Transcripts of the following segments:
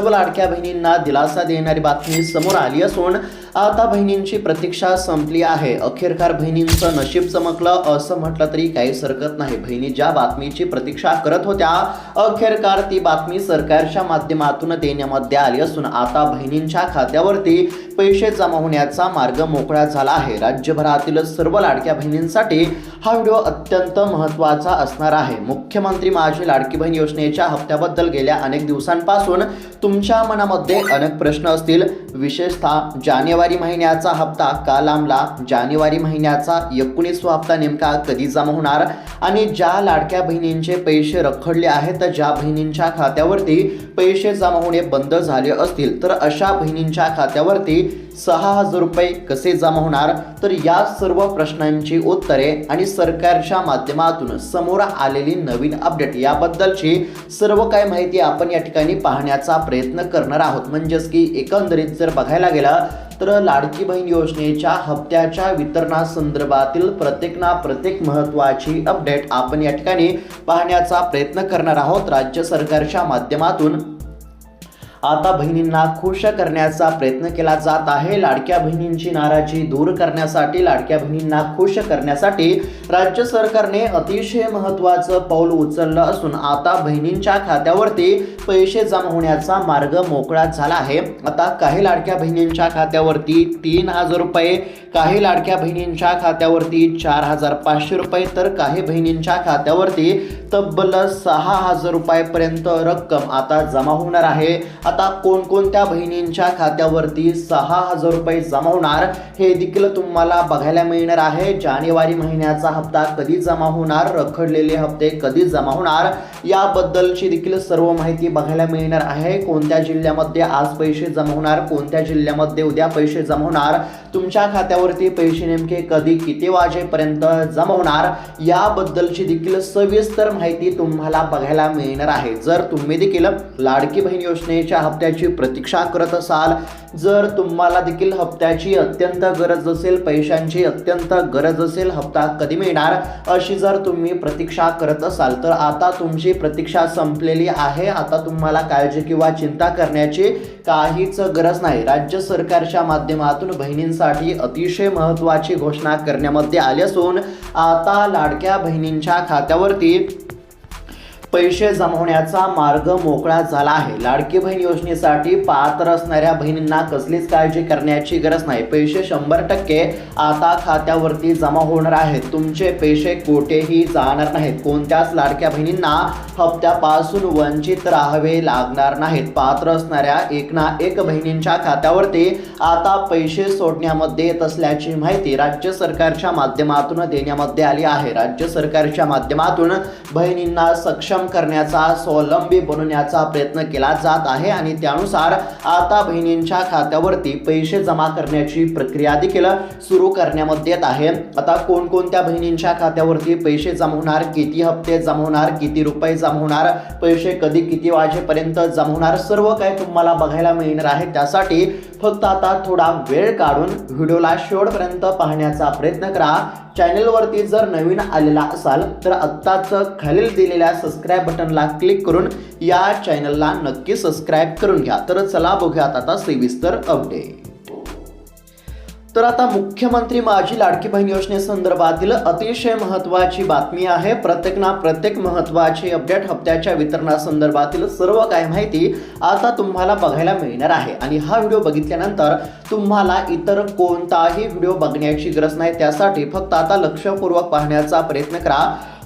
सर्व लाडक्या बहिणींना दिलासा देणारी बातमी समोर आली असून आता बहिणींची प्रतीक्षा संपली आहे। अखेरकार बहिणींचं नशीब चमकलं असं म्हटलं तरी काही हरकत नाही। बहिणी ज्या बातमीची प्रतीक्षा करत होत्या अखेरकार ती बातमी सरकारच्या माध्यमातून देण्यामध्ये आली असून आता बहिणींच्या खात्यावरती पैसे जमा होण्याचा मार्ग मोकळा झाला आहे। राज्यभरातील सर्व लाडक्या बहिणींसाठी हा व्हिडिओ अत्यंत महत्त्वाचा असणार आहे। मुख्यमंत्री माझी लाडकी बहीण योजनेच्या हप्त्याबद्दल गेल्या अनेक दिवसांपासून तुमच्या मनामध्ये अनेक प्रश्न असतील। विशेषतः जानेवारी महिन्याचा हप्ता का लांबला, जानेवारी महिन्याचा 19वा हप्ता नेमका कधी जमा होणार आणि ज्या लाडक्या बहिणींचे पैसे रखडले आहेत, ज्या बहिणींच्या खात्यावरती पैसे जमा होणे बंद झाले असतील तर अशा बहिणींच्या खात्यावरती 6,000 रुपये कसे जमा होणार, तर या सर्व प्रश्नांची उत्तरे आणि सरकारच्या माध्यमातून समोर आलेली नवीन अपडेट याबद्दलची सर्व काही माहिती आपण या ठिकाणी पाहण्याचा प्रयत्न करणार आहोत। म्हणजेच की एकंदरीत जर बघायला गेलं तर लाडकी बहीण योजनेच्या हप्त्याच्या वितरणासंदर्भातील प्रत्येक महत्त्वाची अपडेट आपण या ठिकाणी पाहण्याचा प्रयत्न करणार आहोत। राज्य सरकारच्या माध्यमातून आता बहिणींना खुश करण्याचा प्रयत्न केला जात आहे। लाडक्या बहिणींची नाराजी दूर करण्यासाठी, लाडक्या बहिणींना खुश करण्यासाठी राज्य सरकारने अतिशय महत्त्वाचं पाऊल उचललं असून आता बहिणींच्या खात्यावरती पैसे जमा होण्याचा मार्ग मोकळा झाला आहे। आता काही लाडक्या बहिणींच्या खात्यावरती 3,000 रुपये, काही लाडक्या बहिणींच्या खात्यावरती 4,500 रुपये, तर काही बहिणींच्या खात्यावरती तब्बल 6,000 रुपयापर्यंत रक्कम आता जमा होणार आहे। आता कोणकोणत्या बहिणींच्या खात्यावरती 6,000 रुपये जमा होणार हे देखील तुम्हाला बघायला मिळणार आहे। जानेवारी महिन्याचा हप्ता कधी जमा होणार, रखडलेले हप्ते कधी जमा होणार याबद्दलची देखील सर्व माहिती बघायला मिळणार आहे। कोणत्या जिल्ह्यामध्ये आज पैसे जमा होणार, कोणत्या जिल्ह्यामध्ये उद्या पैसे जमा होणार, तुमच्या खात्यावरती पैसे नेमके कधी किती वाजेपर्यंत जमा होणार याबद्दलची देखील सविस्तर माहिती तुम्हाला बघायला मिळणार आहे। जर तुम्ही देखील लाडकी बहीण योजनेच्या हप्त्याची प्रतीक्षा करत असाल, जर तुम्हाला देखील हप्त्याची अत्यंत गरज असेल, पैशांची अत्यंत गरज असेल, हप्ता कधी मिळणार अशी जर तुम्ही प्रतीक्षा करत असाल तर आता तुमची प्रतीक्षा संपलेली आहे। आता तुम्हाला काळजी किंवा चिंता करण्याची काहीच गरज नाही। राज्य सरकारच्या माध्यमातून बहिणींसाठी अतिशय महत्त्वाची घोषणा करण्यामध्ये आली असून आता लाडक्या बहिणींच्या खात्यावरती पैसे जमा होण्याचा मार्ग मोकळा झाला आहे। लाडकी बहीण योजनेसाठी पात्र असणाऱ्या बहिणींना कसलीच काळजी करण्याची गरज नाही। पैसे 100% आता खात्यावरती जमा होणार आहेत। तुमचे पैसे कुठेही जाणार नाहीत। कोणत्याच लाडक्या बहिणींना हप्त्यापासून वंचित राहावे लागणार नाहीत। पात्र असणाऱ्या एक ना एक बहिणींच्या खात्यावरती आता पैसे सोडण्यामध्ये येत असल्याची माहिती राज्य सरकारच्या माध्यमातून देण्यामध्ये आली आहे। राज्य सरकारच्या माध्यमातून बहिणींना सक्षम करण्याचा, स्वावलंबी बनवण्याचा प्रयत्न केला जात आहे आणि त्यानुसार आता बहिणींच्या खात्यावरती पैसे जमा करण्याची प्रक्रिया देखील सुरू करण्यामध्ये येत आहे। आता कोणकोणत्या बहिणींच्या खात्यावरती पैसे जमा होणार, किती हप्ते जमा होणार, किती रुपये जमा होणार, पैसे कधी किती वाजेपर्यंत जमा होणार, सर्व काही तुम्हाला बघायला मिळणार आहे। त्यासाठी फक्त आता थोडा वेळ काढून व्हिडिओला शेवटपर्यंत पाहण्याचा प्रयत्न करा। चॅनलवरती जर नवीन आलेला असाल तर आत्ताच खालील दिलेल्या सबस्क्राइब बटनला क्लिक करून या चॅनलला नक्की सबस्क्राइब करून घ्या। तर चला बघूयात आता सविस्तर अपडेट। तर आता मुख्यमंत्री माझी लाडकी बहीण योजनेसंदर्भातील अतिशय महत्त्वाची बातमी आहे। प्रत्येक महत्त्वाची अपडेट, हप्त्याच्या वितरणासंदर्भातील सर्व काही माहिती आता तुम्हाला बघायला मिळणार आहे आणि हा व्हिडिओ बघितल्यानंतर तुम्हाला इतर कोणताही व्हिडिओ बघण्याची गरज नाही। त्यासाठी फक्त आता लक्षपूर्वक पाहण्याचा प्रयत्न करा।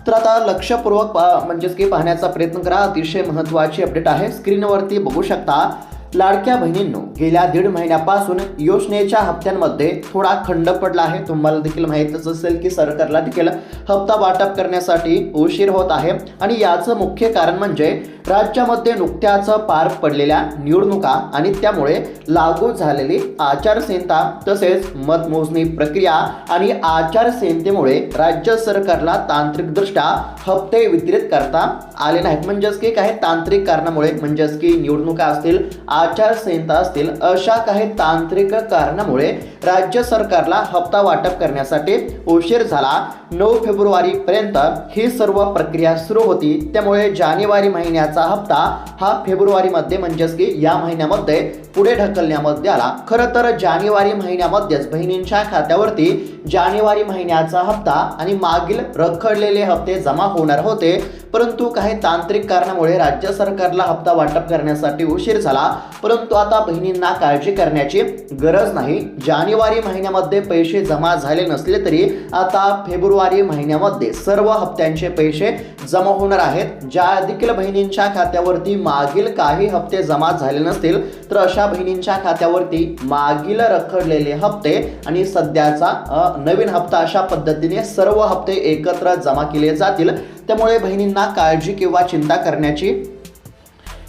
तर आता लक्षपूर्वक म्हणजेच की पाहण्याचा प्रयत्न करा। अतिशय महत्त्वाची अपडेट आहे, स्क्रीनवरती बघू शकता। लाडक्या बहिणींनो, गेल्या 1.5 महिन्यापासून योजनेच्या हप्त्यांमध्ये थोडा खंड पडला आहे। तुम्हाला देखील माहीतच असेल की सरकारला देखील हप्ता वाटप करण्यासाठी उशीर होत आहे आणि याचं मुख्य कारण म्हणजे राज्यामध्ये नुकत्याच पार पडलेल्या निवडणुका आणि त्यामुळे लागू झालेली आचारसंहिता, तसेच मतमोजणी प्रक्रिया आणि आचारसंहितेमुळे राज्य सरकारला तांत्रिकदृष्ट्या हप्ते वितरित करता आले नाहीत। म्हणजेच की काही तांत्रिक कारणामुळे, म्हणजेच की निवडणुका असतील, आचारसंहिता असतील अशा काही तांत्रिक कारणामुळे राज्य सरकारला हप्ता वाटप करण्यासाठी उशीर झाला। 9 फेब्रुवारी पर्यंत ही सर्व प्रक्रिया सुरू होती, त्यामुळे जानेवारी महिन्याचा हप्ता हा फेब्रुवारीमध्ये म्हणजेच की या महिन्यामध्ये पुढे ढकलण्यामध्ये आला। खरं तर जानेवारी महिन्यामध्येच बहिणींच्या खात्यावरती जानेवारी महिन्याचा हप्ता आणि मागील रखडलेले हप्ते जमा होणार होते, परंतु काही तांत्रिक कारणामुळे राज्य सरकारला हप्ता वाटप करण्यासाठी उशीर झाला। परंतु आता बहिणींना काळजी करण्याची गरज नाही। जानेवारी महिन्यामध्ये पैसे जमा झाले नसले तरी आता फेब्रुवारी महिन्यामध्ये सर्व हप्त्यांचे पैसे जमा होणार आहेत। ज्या देखील बहिणींच्या खात्यावरती मागील काही हप्ते जमा झाले नसतील तर अशा बहिणींच्या खात्यावरती मागील रखडलेले हप्ते आणि सध्याचा नवीन हप्ता अशा पद्धतीने सर्व हप्ते एकत्र जमा केले जातील। त्यामुळे बहिणींना काळजी किंवा चिंता करण्याची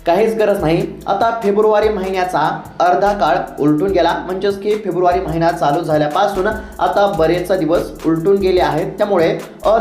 काहीच गरज नाही। आता फेब्रुवारी महिन्याचा अर्धा काळ उलटून गेला, म्हणजेच की फेब्रुवारी महिना चालू झाल्यापासून आता बरेच दिवस उलटून गेले आहेत। त्यामुळे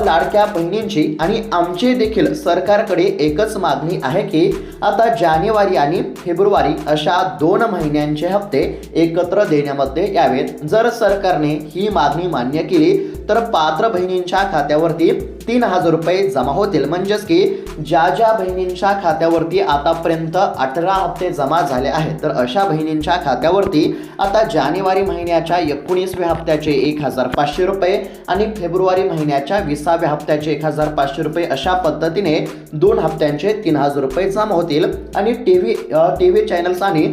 लाडक्या बहिणींची आणि आमची देखील सरकारकडे एकच मागणी आहे की आता जानेवारी आणि फेब्रुवारी अशा 2 महिन्यांचे हप्ते एकत्र देण्यामध्ये यावेत। जर सरकारने ही मागणी मान्य केली तर पात्र बहिणींच्या खात्यावरती 3000 रुपये जमा होतील। म्हणजेच की ज्या बहिणींच्या खात्यावरती आतापर्यंत 18 हप्ते जमा झाले आहेत तर अशा बहिणींच्या खात्यावरती आता जानेवारी महिन्याच्या 19व्या हप्त्याचे 1500 रुपये आणि फेब्रुवारी महिन्याच्या 20व्या हप्त्याचे 1500 रुपये अशा पद्धतीने 2 हप्त्यांचे 3000 रुपये जमा होतील। आणि टीव्ही चॅनल्स आणि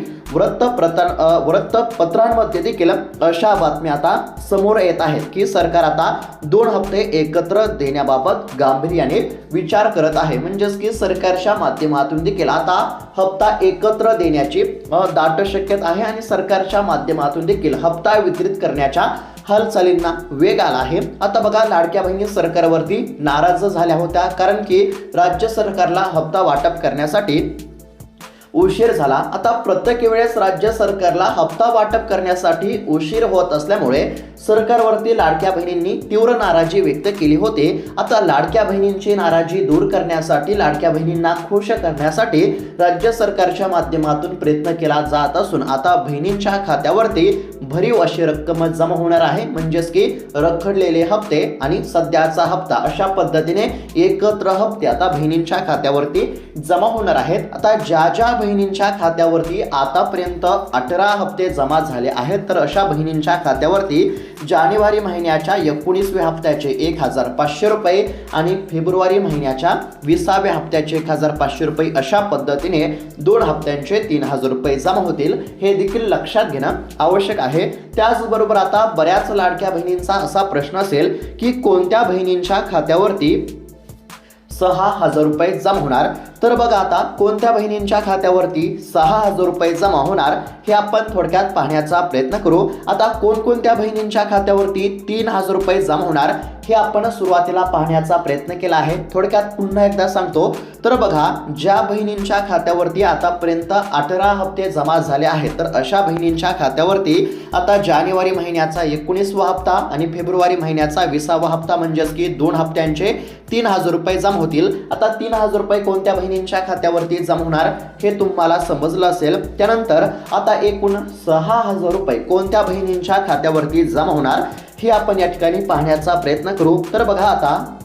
वृत्तपत्रांमध्ये देखील अशा बातम्या आता समोर येत आहेत की सरकार आता 2 हप्ते एकत्र देण्याबाबत गांभीर्याने विचार करत आहे। म्हणजेच की सरकारच्या माध्यमातून देखील आता हप्ता एकत्र देण्याची दाट शक्यता आहे आणि सरकारच्या माध्यमातून देखील हप्ता वितरित करण्याच्या हालचालींना वेग आला आहे। आता बघा, लाडक्या बहिणी सरकारवरती नाराज झाल्या होत्या कारण की राज्य सरकारला हप्ता वाटप करण्यासाठी उशीर झाला। आता प्रत्येक वेळेस राज्य सरकारला हप्ता वाटप करण्यासाठी उशीर होत असल्यामुळे सरकारवरती लाडक्या बहिणींनी तीव्र नाराजी व्यक्त केली होती। आता लाडक्या बहिणींची नाराजी दूर करण्यासाठी, लाडक्या बहिणींना खुश करण्यासाठी राज्य सरकारच्या माध्यमातून प्रयत्न केला जात असून आता बहिणींच्या खात्यावरती भरीव अशी रक्कम जमा होणार आहे। म्हणजेच की रखडलेले हप्ते आणि सध्याचा हप्ता अशा पद्धतीने एकत्र हप्ते आता बहिणींच्या खात्यावरती जमा होणार आहेत। आता ज्या बहिणींच्या खात्यावरती आतापर्यंत 18 हप्ते जमा झाले आहेत तर अशा बहिणींच्या खात्यावरती जानेवारी महिन्याच्या 19व्या हप्त्याचे 1500 रुपये आणि फेब्रुवारी महिन्याच्या 20व्या हप्त्याचे 1500 रुपये अशा पद्धतीने 2 हप्त्यांचे 3000 रुपये जमा होतील। हे देखील लक्षात घेणं आवश्यक आहे। त्याचबरोबर आता बऱ्याच लाडक्या बहिणींचा असा प्रश्न असेल की कोणत्या बहिणींच्या खात्यावरती 6000 रुपये जमा होणार। तर बघा, आता कोणत्या बहिणींच्या खात्यावरती 6000 रुपये जमा होणार हे आपण थोडक्यात पाहण्याचा प्रयत्न करू। आता कोणकोणत्या बहिणींच्या खात्यावरती 3000 रुपये जमा होणार हे आपण सुरुवातीला पाहण्याचा प्रयत्न केला आहे। थोडक्यात पुन्हा एकदा सांगतो, तर बघा, ज्या बहिणींच्या खात्यावरती आतापर्यंत 18 हप्ते जमा झाले आहेत तर अशा बहिणींच्या खात्यावरती आता जानेवारी महिन्याचा 19वा हप्ता आणि फेब्रुवारी महिन्याचा 20वा हप्ता म्हणजेच की 2 हप्त्यांचे 3000 रुपये जमा होतील। आता 3000 रुपये कोणत्या बहिणींच्या खात्यावरती जमा होणार हे तुम्हाला समजलं असेल। त्यानंतर आता एकूण 6000 रुपये कोणत्या बहिणींच्या खात्यावरती जमा होणार हे आपण या ठिकाणी पाहण्याचा प्रयत्न करू। तर बघा, आता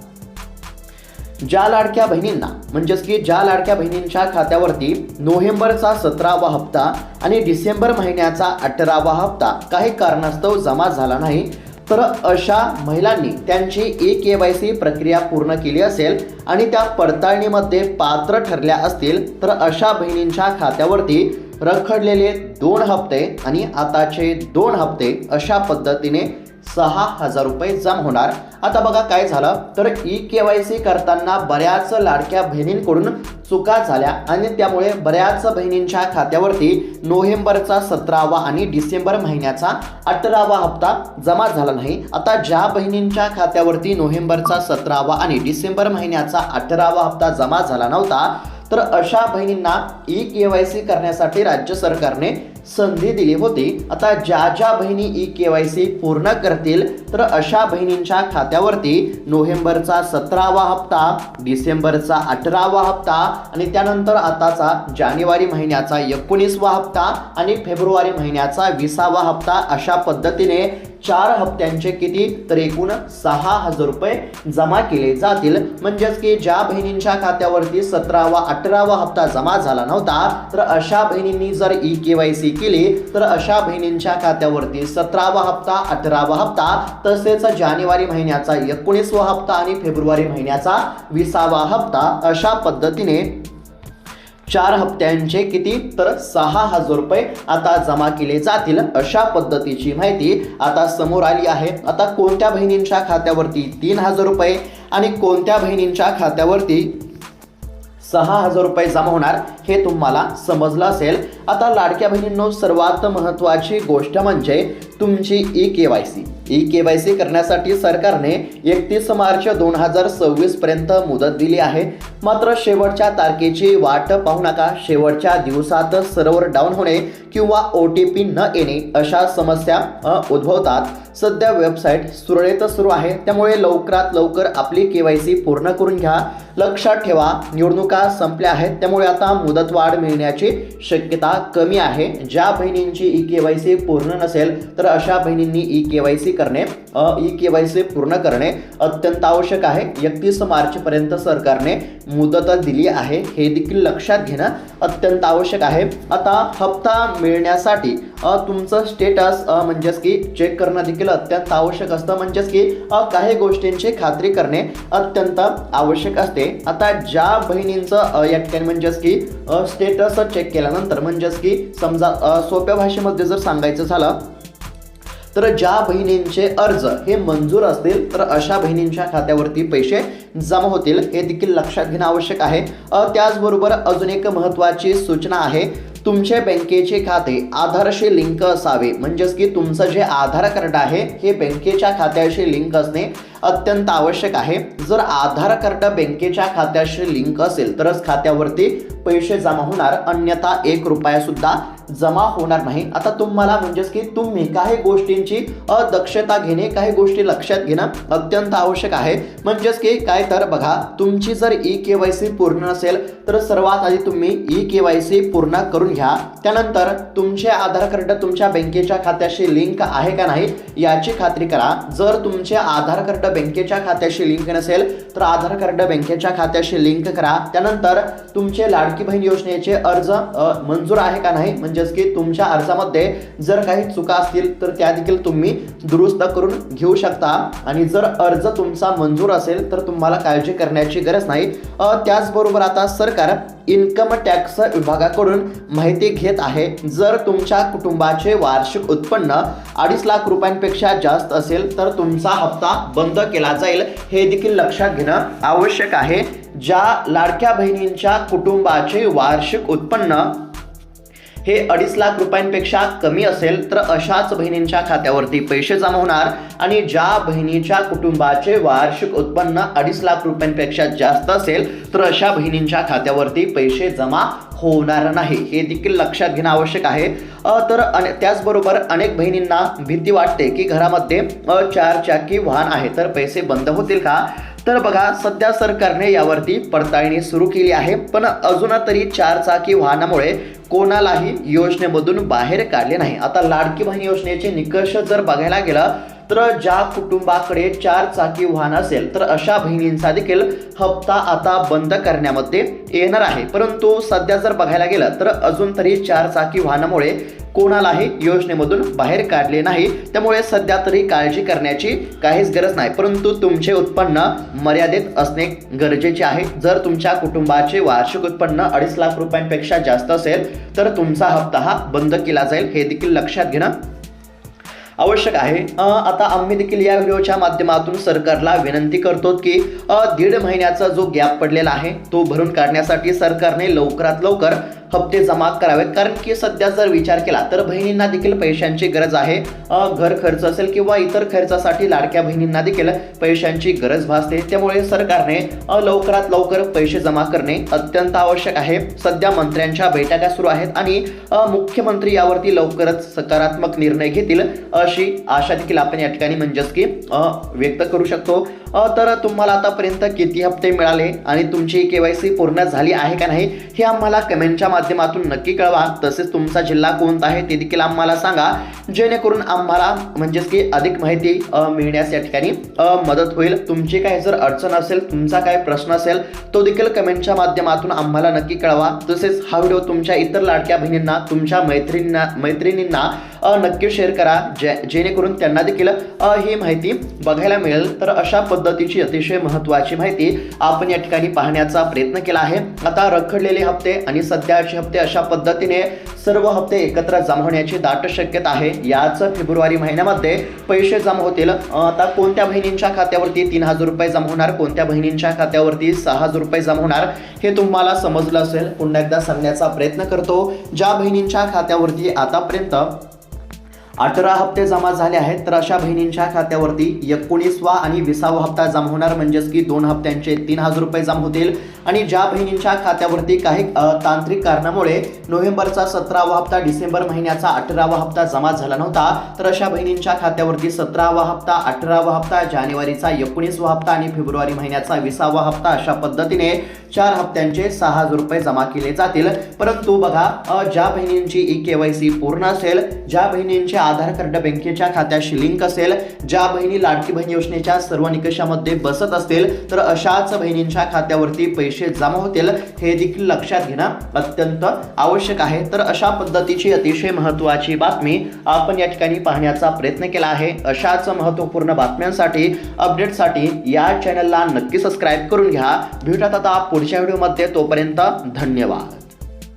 ज्या लाडक्या बहिणींना म्हणजेच की ज्या लाडक्या बहिणींच्या खात्यावरती नोव्हेंबरचा 17वा हप्ता आणि डिसेंबर महिन्याचा 18वा हप्ता काही कारणास्तव जमा झाला नाही तर अशा महिलांनी त्यांची eKYC प्रक्रिया पूर्ण केली असेल आणि त्या पडताळणीमध्ये पात्र ठरल्या असतील तर अशा बहिणींच्या खात्यावरती रखडलेले 2 हप्ते आणि आताचे 2 हप्ते अशा पद्धतीने 6000 रुपये जमा होणार। आता बघा काय झालं तर eKYC करताना बऱ्याच लाडक्या बहिणींकडून चुका झाल्या आणि त्यामुळे बऱ्याच बहिणींच्या खात्यावरती नोव्हेंबरचा 17वा आणि डिसेंबर महिन्याचा 18वा हप्ता जमा झाला नाही। आता ज्या बहिणींच्या खात्यावरती नोव्हेंबरचा 17वा आणि डिसेंबर महिन्याचा 18वा हप्ता जमा झाला नव्हता तर अशा बहिणींना ई-केवायसी करण्यासाठी राज्य सरकारने संधी दिली होती। आता ज्या ज्या बहिणी ई-केवायसी पूर्ण करतील तर अशा बहिणींच्या खात्यावरती नोव्हेंबरचा 17वा हप्ता, डिसेंबरचा 18वा हप्ता आणि त्यानंतर आताचा जानेवारी महिन्याचा 19वा हप्ता आणि फेब्रुवारी महिन्याचा 20वा हप्ता अशा पद्धतीने 4 हप्त्यांचे किती तर एकूण 6,000 रुपये जमा केले जातील। म्हणजेच की ज्या बहिणींच्या खात्यावरती 17वा 18वा हप्ता जमा झाला नव्हता तर अशा बहिणींनी जर ई-केवायसी केली तर अशा बहिणींच्या खात्यावरती 17वा हप्ता, 18वा हप्ता तसेच जानेवारी महिन्याचा 19वा हप्ता आणि फेब्रुवारी महिन्याचा 20वा हप्ता अशा पद्धतीने 4 हप्त्यांचे किती तर 6,000 रुपये आता जमा केले जातील। अशा पद्धतीची माहिती आता समोर आली आहे। आता कोणत्या बहिणींच्या खात्यावरती 3,000 रुपये आणि कोणत्या बहिणींच्या खात्यावरती 6,000 रुपये जमा होणार हे तुम्हाला समजलं असेल। आता लाडक्या बहिणींनो, सर्वात महत्त्वाची गोष्ट म्हणजे तुमची ई-केवायसी करण्यासाठी सरकारने 31 मार्च 2026 पर्यंत मुदत दिली आहे। मात्र शेवटच्या तारखेची वाट पाहू नका। शेवटच्या दिवसात सर्व्हर डाऊन होणे किंवा OTP न येणे अशा समस्या उद्भवतात। सध्या वेबसाईट सुरळीत सुरू आहे, त्यामुळे लवकरात लवकर आपली केवायसी पूर्ण करून घ्या। लक्षात ठेवा, निवडणुका संपल्या आहेत, त्यामुळे आता मुदतवाढ मिळण्याची शक्यता कमी आहे। ज्या बहिणींची ई-केवायसी पूर्ण नसेल तर अशा बहिणींनी ई-केवायसी पूर्ण करणे अत्यंत आवश्यक आहे। 31 मार्च पर्यंत सरकारने मुदत दिली आहे, हे देखील लक्षात घेणं अत्यंत आवश्यक आहे। आता हप्ता मिळण्यासाठी तुमचं स्टेटस म्हणजेच की चेक करणं देखील अत्यंत आवश्यक असतं। म्हणजेच की काही गोष्टींची खात्री करणे अत्यंत आवश्यक असते। आता ज्या बहिणींचं म्हणजेच की स्टेटस चेक केल्यानंतर म्हणजेच की समजा सोप्या भाषेमध्ये जर सांगायचं झालं तर ज्या बहिणींचे अर्ज हे मंजूर असतील तर अशा बहिणींच्या खात्यावरती पैसे जमा होतील, हे देखील लक्षात घेणं आवश्यक आहे। त्याचबरोबर अजून एक महत्त्वाची सूचना आहे, तुमचे बँकेचे खाते आधारशी लिंक असावे। म्हणजेच की तुमचं जे आधार कार्ड आहे हे बँकेच्या खात्याशी लिंक असणे अत्यंत आवश्यक आहे। जर आधार कार्ड बँकेच्या खात्याशी लिंक असेल तरच खात्यावरती पैसे जमा होणार, अन्यथा 1 रुपया सुद्धा जमा होणार नाही। आता तुम्हाला म्हणजेच की तुम्ही काही गोष्टींची दक्षता घेणे, काही गोष्टी लक्षात घेणं अत्यंत आवश्यक आहे। म्हणजेच की काय तर बघा, तुमची जर ई-केवायसी पूर्ण नसेल तर सर्वात आधी तुम्ही ई-केवायसी पूर्ण करून घ्या। त्यानंतर तुमचे आधार कार्ड तुमच्या बँकेच्या खात्याशी लिंक आहे का नाही याची खात्री करा। जर तुमचे आधार कार्ड बँकेच्या खात्याशी लिंक नसेल तर आधार कार्ड बँकेच्या खात्याशी लिंक करा। त्यानंतर तुमचे लाडकी बहीण योजनेचे अर्ज मंजूर आहे का नाही, म्हणजेच की तुमच्या अर्जामध्ये जर काही चुका असतील तर त्या देखील तुम्ही दुरुस्त करून घेऊ शकता। आणि जर अर्ज तुमचा मंजूर असेल तर तुम्हाला काळजी करण्याची गरज नाही। त्याचबरोबर आता सरकार इन्कम टॅक्स विभागाकडून माहिती घेत आहे। जर तुमच्या कुटुंबाचे वार्षिक उत्पन्न 2.5 लाख रुपयांपेक्षा जास्त असेल तर तुमचा हप्ता बंद केला जाईल, हे देखील लक्षात घेणं आवश्यक आहे। ज्या लाडक्या बहिणींच्या कुटुंबाचे वार्षिक उत्पन्न हे 2.5 लाख रुपयांपेक्षा कमी असेल तर अशाच बहिणींच्या खात्यावरती पैसे जमा होणार। आणि ज्या बहिणीच्या कुटुंबाचे वार्षिक उत्पन्न 2.5 लाख रुपयांपेक्षा जास्त असेल तर अशा बहिणींच्या खात्यावरती पैसे जमा होणार नाही, हे देखील लक्षात घेणं आवश्यक आहे। तर त्याचबरोबर अनेक बहिणींना भीती वाटते की घरामध्ये 4 चाकी वाहन आहे तर पैसे बंद होतील का। तर बघा, सध्या सरकारने यावरती पडताळणी सुरू केली आहे, पण अजून तरी 4 चाकी वाहनामुळे कोणालाही योजनेमधून बाहेर काढले नाही। आता लाडकी बहीण योजनेचे निकष जर बघायला गेलं तर ज्या कुटुंबाकडे 4 चाकी वाहन असेल तर अशा बहिणींचा देखील हप्ता आता बंद करण्यामध्ये येणार आहे। परंतु सध्या जर बघायला गेलं तर अजून तरी 4 चाकी वाहनामुळे कोणालाही योजनेमधून बाहेर काढले नाही, त्यामुळे सध्या तरी काळजी करण्याची काहीच गरज नाही। परंतु तुमचे उत्पन्न मर्यादित असणे गरजेचे आहे। जर तुमच्या कुटुंबाचे वार्षिक उत्पन्न 2.5 लाख रुपयांपेक्षा जास्त असेल तर तुमचा हप्ता हा बंद केला जाईल, हे देखील लक्षात घेणं आवश्यक आहे। आता आम्ही देखील या व्हिडिओच्या माध्यमातून सरकारला विनंती करतो की 1.5 महिन्याचा जो गॅप पडलेला आहे तो भरून काढण्यासाठी सरकारने लवकरात लवकर हप्ते जमा करावेत, कारण की सध्या जर विचार केला तर बहिणींना देखील पैशांची गरज आहे. घर खर्च असेल किंवा इतर खर्चासाठी लाडक्या बहिणींना देखील पैशांची गरज भासते. त्यामुळे सरकारने लवकरात लवकर पैसे जमा करणे अत्यंत आवश्यक आहे. सध्या मंत्र्यांच्या बैठका सुरू आहेत आणि मुख्यमंत्री यावरती लवकरच सकारात्मक निर्णय घेतील अशी आशा देखील आपण या ठिकाणी म्हणजेच की व्यक्त करू शकतो. तर तुम्हाला आतापर्यंत किती हप्ते मिळाले आणि तुमची KYC पूर्ण झाली आहे का नाही हे आम्हाला कमेंटच्या माध्यमातून नक्की कळवा. तसेच तुमचा जिल्हा कोणता आहे ते देखील आम्हाला सांगा, जेणेकरून आम्हाला म्हणजेच की अधिक माहिती मिळण्यास या ठिकाणी मदत होईल. तुमची काय जर अडचण असेल, तुमचा काय प्रश्न असेल तो देखील कमेंटच्या माध्यमातून आम्हाला नक्की कळवा. तसेच हा व्हिडिओ तुमच्या इतर लाडक्या बहिणींना, तुमच्या मैत्रिणींना नक्की शेअर करा, जेणेकरून त्यांना देखील ही माहिती बघायला मिळेल. तर अशा पद्धतीची अतिशय महत्त्वाची माहिती आपण या ठिकाणी पाहण्याचा प्रयत्न केला आहे. आता रखडलेले हप्ते आणि सध्याचे हप्ते अशा पद्धतीने सर्व हप्ते एकत्र जमा होण्याची दाट शक्यता आहे. याच फेब्रुवारी महिन्यामध्ये पैसे जमा होतील. आता कोणत्या बहिणींच्या खात्यावरती 3,000 रुपये जमा होणार, कोणत्या बहिणींच्या खात्यावरती 6,000 रुपये जमा होणार हे तुम्हाला समजलं असेल. पुन्हा एकदा सांगण्याचा प्रयत्न करतो. ज्या बहिणींच्या खात्यावरती आतापर्यंत 18 हप्ते जमा झाले आहेत, तर अशा बहिणींच्या खात्यावरती 19वा आणि 20वा हप्ता जमा होणार, म्हणजेच की 2 हप्त्यांचे 3,000 रुपये जमा होतील. आणि ज्या बहिणींच्या खात्यावरती काही तांत्रिक कारणामुळे नोव्हेंबरचा 17वा हप्ता, डिसेंबर महिन्याचा 18वा हप्ता जमा झाला नव्हता, तर अशा बहिणींच्या खात्यावरती 17वा हप्ता, 18वा हप्ता, जानेवारीचा 19वा हप्ता आणि फेब्रुवारी महिन्याचा 20वा हप्ता अशा पद्धतीने 4 हप्त्यांचे 6,000 रुपये जमा केले जातील. परंतु बघा, ज्या बहिणींची KYC पूर्ण असेल, ज्या बहिणींचे आधार कार्ड बँकेच्या खात्याशी लिंक असेल, ज्या बहिणी लाडकी बहीण योजनेच्या सर्व निकषामध्ये बसत असतील, तर अशाच बहिणींच्या खात्यावरती पैसे जमा होतील. हे देखील लक्षात घेणं अत्यंत आवश्यक आहे. तर अशा पद्धतीची अतिशय महत्त्वाची बातमी आपण या ठिकाणी पाहण्याचा प्रयत्न केला आहे. अशाच महत्त्वपूर्ण बातम्यांसाठी, अपडेटसाठी या चॅनलला नक्की सबस्क्राईब करून घ्या. भेटूयात आता पुढच्या व्हिडिओमध्ये. तोपर्यंत धन्यवाद.